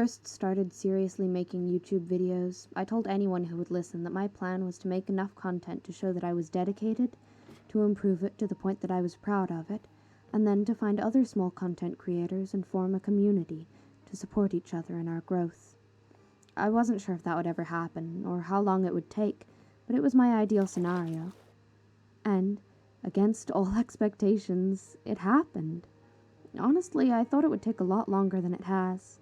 first started seriously making YouTube videos, I told anyone who would listen that my plan was to make enough content to show that I was dedicated, to improve it to the point that I was proud of it, and then to find other small content creators and form a community to support each other in our growth. I wasn't sure if that would ever happen, or how long it would take, but it was my ideal scenario. And, against all expectations, it happened. Honestly, I thought it would take a lot longer than it has.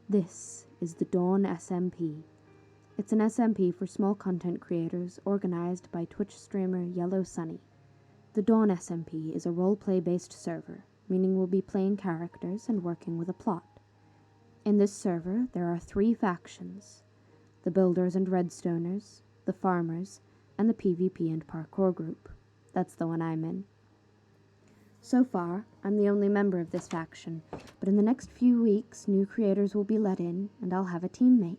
This is the Dawn SMP. It's an SMP for small content creators organized by Twitch streamer Yellow Sunny. The Dawn SMP is a roleplay-based server, meaning we'll be playing characters and working with a plot. In this server, there are 3 factions: the Builders and Redstoners, the Farmers, and the PvP and Parkour group. That's the one I'm in. So far, I'm the only member of this faction, but in the next few weeks, new creators will be let in, and I'll have a teammate.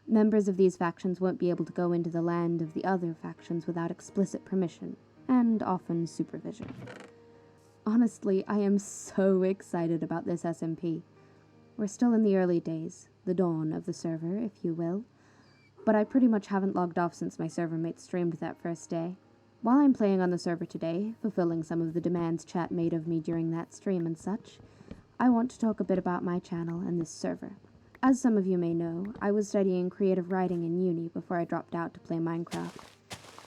Members of these factions won't be able to go into the land of the other factions without explicit permission, and often supervision. Honestly, I am so excited about this SMP. We're still in the early days, the dawn of the server, if you will, but I pretty much haven't logged off since my server mate streamed that first day. While I'm playing on the server today, fulfilling some of the demands chat made of me during that stream and such, I want to talk a bit about my channel and this server. As some of you may know, I was studying creative writing in uni before I dropped out to play Minecraft.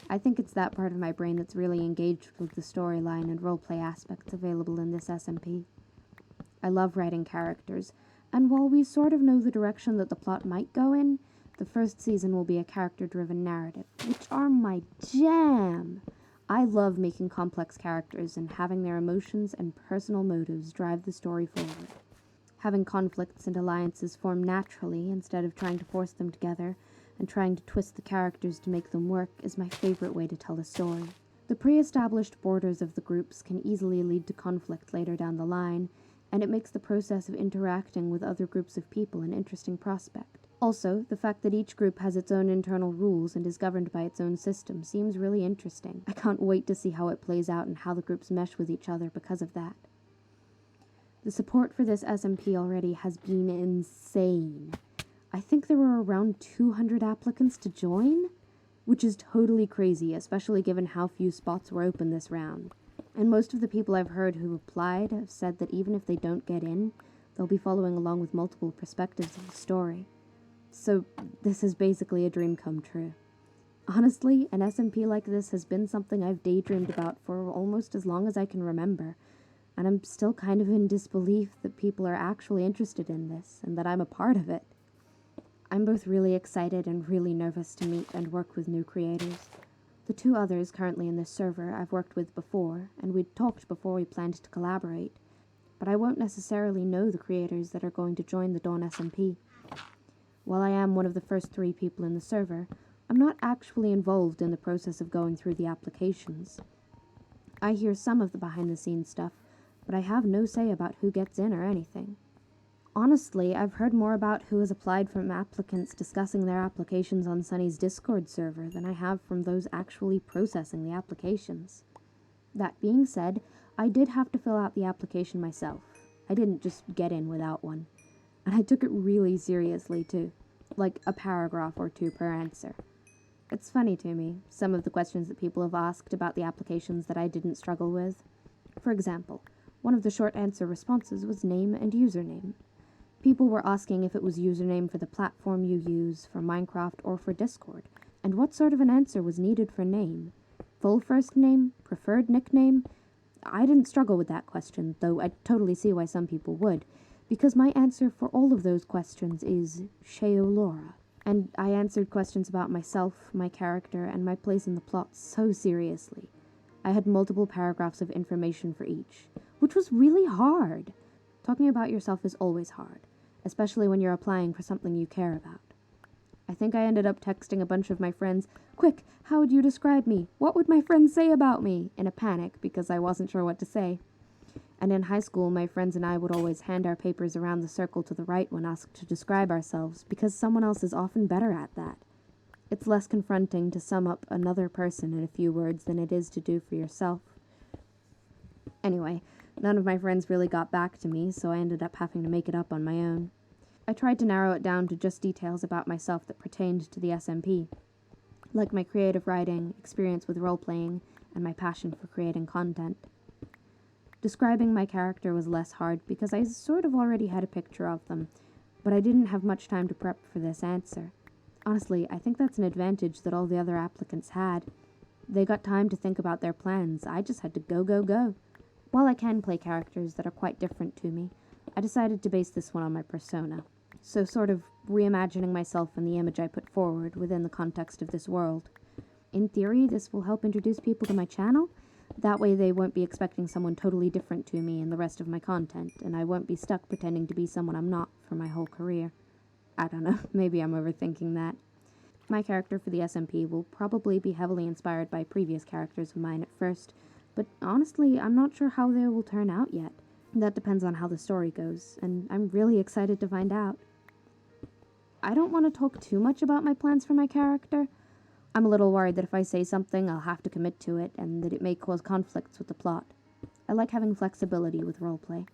I think it's that part of my brain that's really engaged with the storyline and roleplay aspects available in this SMP. I love writing characters, and while we sort of know the direction that the plot might go in, the first season will be a character-driven narrative, which are my jam! I love making complex characters and having their emotions and personal motives drive the story forward. Having conflicts and alliances form naturally instead of trying to force them together and trying to twist the characters to make them work is my favorite way to tell a story. The pre-established borders of the groups can easily lead to conflict later down the line, and it makes the process of interacting with other groups of people an interesting prospect. Also, the fact that each group has its own internal rules and is governed by its own system seems really interesting. I can't wait to see how it plays out and how the groups mesh with each other because of that. The support for this SMP already has been insane. I think there were around 200 applicants to join, which is totally crazy, especially given how few spots were open this round. And most of the people I've heard who applied have said that even if they don't get in, they'll be following along with multiple perspectives of the story. So this is basically a dream come true. Honestly, an SMP like this has been something I've daydreamed about for almost as long as I can remember, and I'm still kind of in disbelief that people are actually interested in this, and that I'm a part of it. I'm both really excited and really nervous to meet and work with new creators. The 2 others currently in this server I've worked with before, and we'd talked before we planned to collaborate, but I won't necessarily know the creators that are going to join the Dawn SMP. While I am one of the first 3 people in the server, I'm not actually involved in the process of going through the applications. I hear some of the behind-the-scenes stuff, but I have no say about who gets in or anything. Honestly, I've heard more about who has applied from applicants discussing their applications on Sunny's Discord server than I have from those actually processing the applications. That being said, I did have to fill out the application myself. I didn't just get in without one. And I took it really seriously, too. Like a paragraph or 2 per answer. It's funny to me, some of the questions that people have asked about the applications that I didn't struggle with. For example, one of the short answer responses was name and username. People were asking if it was username for the platform you use, for Minecraft, or for Discord, and what sort of an answer was needed for name. Full first name? Preferred nickname? I didn't struggle with that question, though I totally see why some people would, because my answer for all of those questions is Sheolora. And I answered questions about myself, my character, and my place in the plot so seriously. I had multiple paragraphs of information for each, which was really hard. Talking about yourself is always hard, especially when you're applying for something you care about. I think I ended up texting a bunch of my friends, "Quick, how would you describe me? What would my friends say about me?" in a panic because I wasn't sure what to say. And in high school, my friends and I would always hand our papers around the circle to the right when asked to describe ourselves, because someone else is often better at that. It's less confronting to sum up another person in a few words than it is to do for yourself. Anyway, none of my friends really got back to me, so I ended up having to make it up on my own. I tried to narrow it down to just details about myself that pertained to the SMP, like my creative writing, experience with role-playing, and my passion for creating content. Describing my character was less hard because I sort of already had a picture of them, but I didn't have much time to prep for this answer. Honestly, I think that's an advantage that all the other applicants had. They got time to think about their plans. I just had to go. While I can play characters that are quite different to me, I decided to base this one on my persona. So sort of reimagining myself and the image I put forward within the context of this world. In theory, this will help introduce people to my channel. That way they won't be expecting someone totally different to me in the rest of my content, and I won't be stuck pretending to be someone I'm not for my whole career. I don't know, maybe I'm overthinking that. My character for the SMP will probably be heavily inspired by previous characters of mine at first, but honestly, I'm not sure how they will turn out yet. That depends on how the story goes, and I'm really excited to find out. I don't want to talk too much about my plans for my character. I'm a little worried that if I say something, I'll have to commit to it, and that it may cause conflicts with the plot. I like having flexibility with roleplay.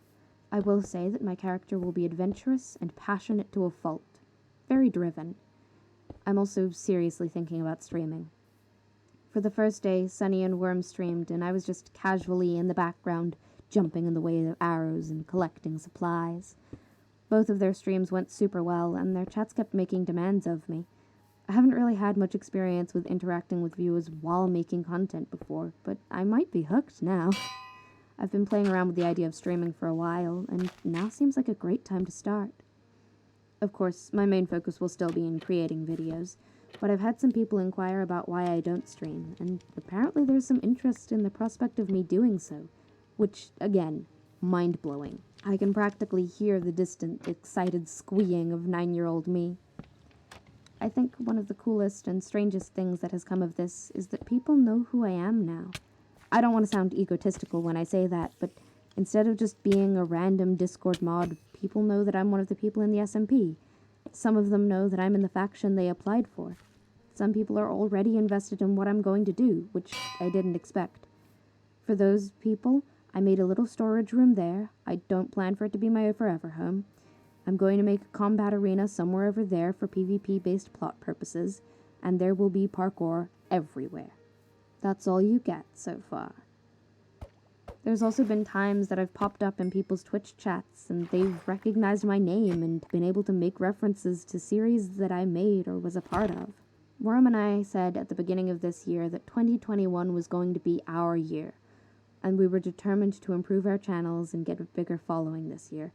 I will say that my character will be adventurous and passionate to a fault. Very driven. I'm also seriously thinking about streaming. For the first day, Sunny and Worm streamed, and I was just casually in the background, jumping in the way of arrows and collecting supplies. Both of their streams went super well, and their chats kept making demands of me. I haven't really had much experience with interacting with viewers while making content before, but I might be hooked now. I've been playing around with the idea of streaming for a while, and now seems like a great time to start. Of course, my main focus will still be in creating videos, but I've had some people inquire about why I don't stream, and apparently there's some interest in the prospect of me doing so, which, again, mind-blowing. I can practically hear the distant, excited squeeing of 9-year-old me. I think one of the coolest and strangest things that has come of this is that people know who I am now. I don't want to sound egotistical when I say that, but instead of just being a random Discord mod, people know that I'm one of the people in the SMP. Some of them know that I'm in the faction they applied for. Some people are already invested in what I'm going to do, which I didn't expect. For those people, I made a little storage room there. I don't plan for it to be my forever home. I'm going to make a combat arena somewhere over there for PvP-based plot purposes, and there will be parkour everywhere. That's all you get so far. There's also been times that I've popped up in people's Twitch chats, and they've recognized my name and been able to make references to series that I made or was a part of. Worm and I said at the beginning of this year that 2021 was going to be our year, and we were determined to improve our channels and get a bigger following this year.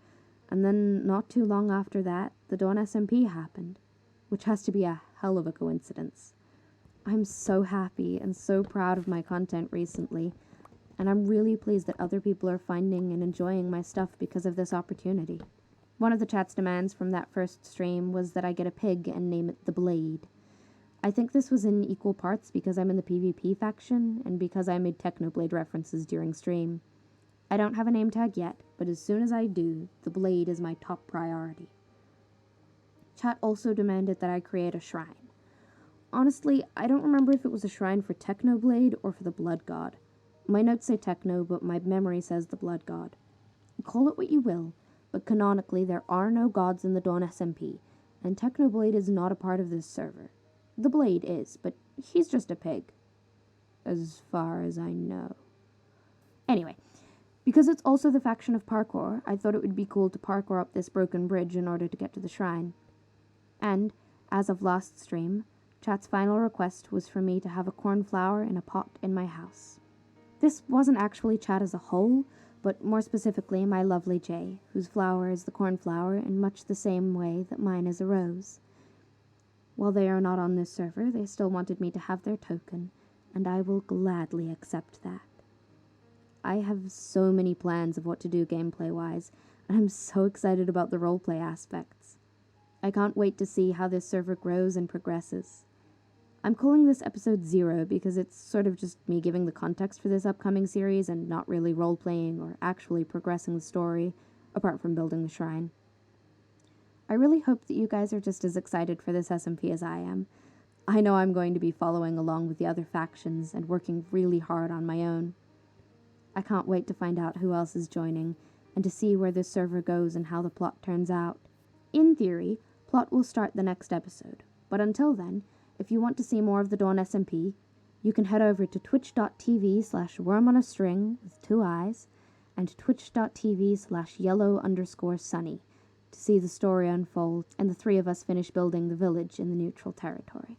And then, not too long after that, the Dawn SMP happened, which has to be a hell of a coincidence. I'm so happy and so proud of my content recently, and I'm really pleased that other people are finding and enjoying my stuff because of this opportunity. One of the chat's demands from that first stream was that I get a pig and name it the Blade. I think this was in equal parts because I'm in the PvP faction, and because I made Technoblade references during stream. I don't have a name tag yet, but as soon as I do, the Blade is my top priority. Chat also demanded that I create a shrine. Honestly, I don't remember if it was a shrine for Technoblade or for the Blood God. My notes say Techno, but my memory says the Blood God. Call it what you will, but canonically there are no gods in the Dawn SMP, and Technoblade is not a part of this server. The Blade is, but he's just a pig. As far as I know. Anyway, because it's also the faction of parkour, I thought it would be cool to parkour up this broken bridge in order to get to the shrine. And, as of last stream, Chat's final request was for me to have a cornflower in a pot in my house. This wasn't actually Chat as a whole, but more specifically my lovely Jay, whose flower is the cornflower in much the same way that mine is a rose. While they are not on this server, they still wanted me to have their token, and I will gladly accept that. I have so many plans of what to do gameplay-wise, and I'm so excited about the roleplay aspects. I can't wait to see how this server grows and progresses. I'm calling this episode 0 because it's sort of just me giving the context for this upcoming series and not really role-playing or actually progressing the story, apart from building the shrine. I really hope that you guys are just as excited for this SMP as I am. I know I'm going to be following along with the other factions and working really hard on my own. I can't wait to find out who else is joining, and to see where this server goes and how the plot turns out. in theory, plot will start the next episode. But until then, if you want to see more of the Dawn SMP, you can head over to twitch.tv/wormonastring with 2 eyes and twitch.tv/yellow_sunny to see the story unfold and the 3 of us finish building the village in the neutral territory.